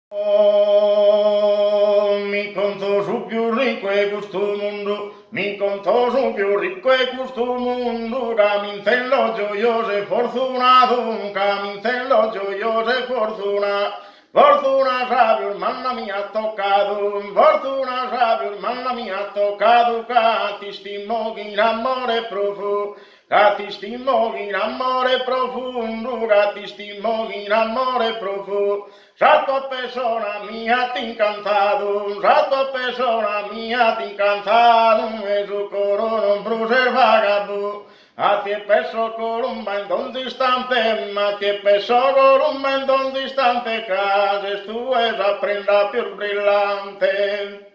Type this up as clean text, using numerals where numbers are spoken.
Oh, mi conto su più ricco è questo mondo, mi conto su più ricco è questo mondo, caminzello gioioso e fortunato, caminzello gioioso e fortunato. Fortuna sabio, manna mi ha toccato, fortuna sabio, manna mi ha toccato, che ti stimo in amore profundo, che ti stimo in amore profondo, che ti stimo in amore profondo. La tua persona mi ha incantato, la tua persona mi ha incantato, e su coro non brucia il vagabundo. A ti è perso con un bandon distante, ma ti è perso con un bandon distante, case tu e la prenda più brillante.